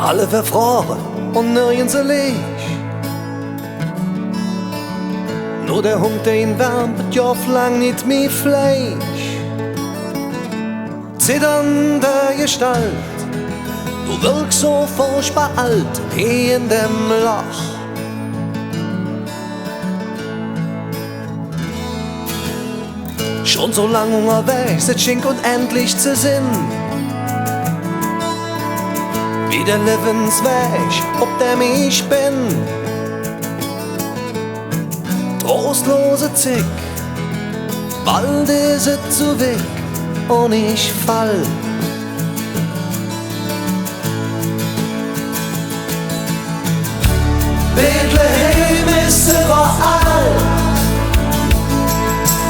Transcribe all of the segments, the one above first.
Alle verfroren und nirgends Licht. Nur der Hund, der ihn wärmt, jahrelang nicht mehr Fleisch. Zitternde Gestalt, du wirkst so furchtbar alt in dem Loch. Schon so lang unterwegs, es schien unendlich zu Sinn. Wie der Lebensweg, ob dem ich bin. Trostlose Zick, bald ist es zu weg und ich fall. Bethlehem ist überall.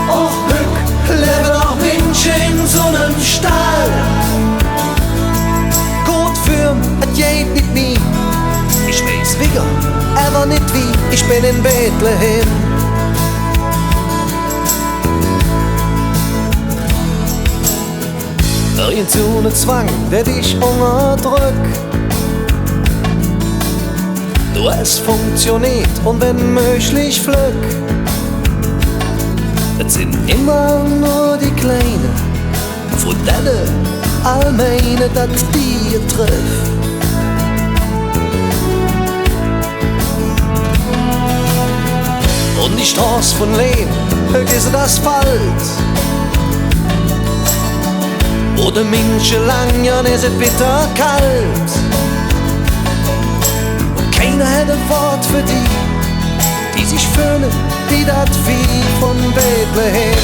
Och, Glück, lebe noch Menschen in so nem Stall. Gut für, es geht nicht mehr. Ich weiß wieder, aber nicht wie. Ich bin in Bethlehem. Irgend so ne Zwang, der dich unterdrückt. Du, es funktioniert und wenn möglich Glück. Es sind immer nur die Kleinen, von denen all meine, dat die trifft. Und die Straße von Leben, ist das Asphalt. Oder Menschen lang, ja, ist es bitter kalt. Und keiner hat ein Wort für die sich fühlen wie das Vieh von Bethlehem.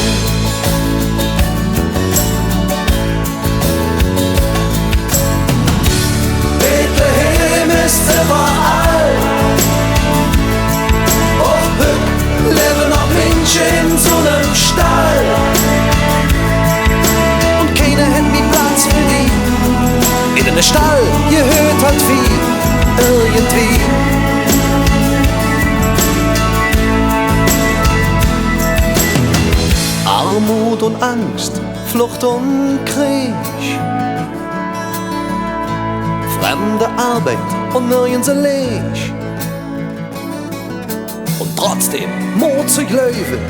Bethlehem ist überall. Oh, Glück, leben noch Menschen in so nem Stall. Und keiner hat mehr Platz für die. In den Stall gehört halt viel, irgendwie. Armut und Angst, Flucht und Krieg, fremde Arbeit und nirgends ein Licht. Und trotzdem Mut zu leben,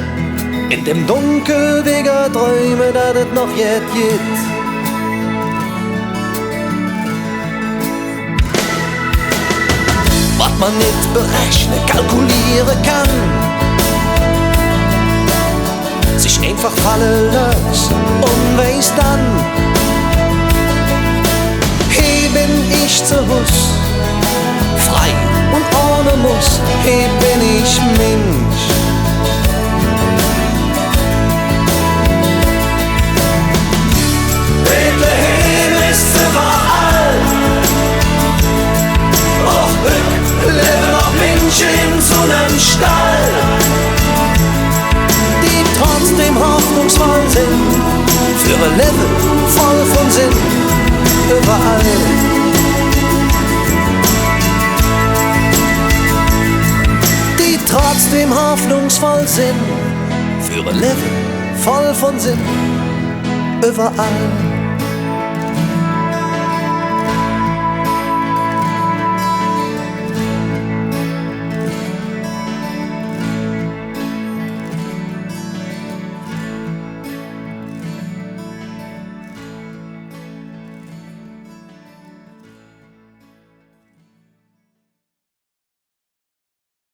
in dem Dunkel wegen Träume, dass es noch jetzt gibt. Was man nicht berechnen, kalkulieren kann, sich einfach fallen lässt und weiß dann, hier bin ich zu Hus, frei und ohne Muss, hier bin ich Mensch. Bethlehem ist überall. Och, Glück, leben noch Menschen in so nem Stall. Trotzdem hoffnungsvoll sind, für ein Leben voll von Sinn, überall. Die trotzdem hoffnungsvoll sind, für ein Leben voll von Sinn, überall.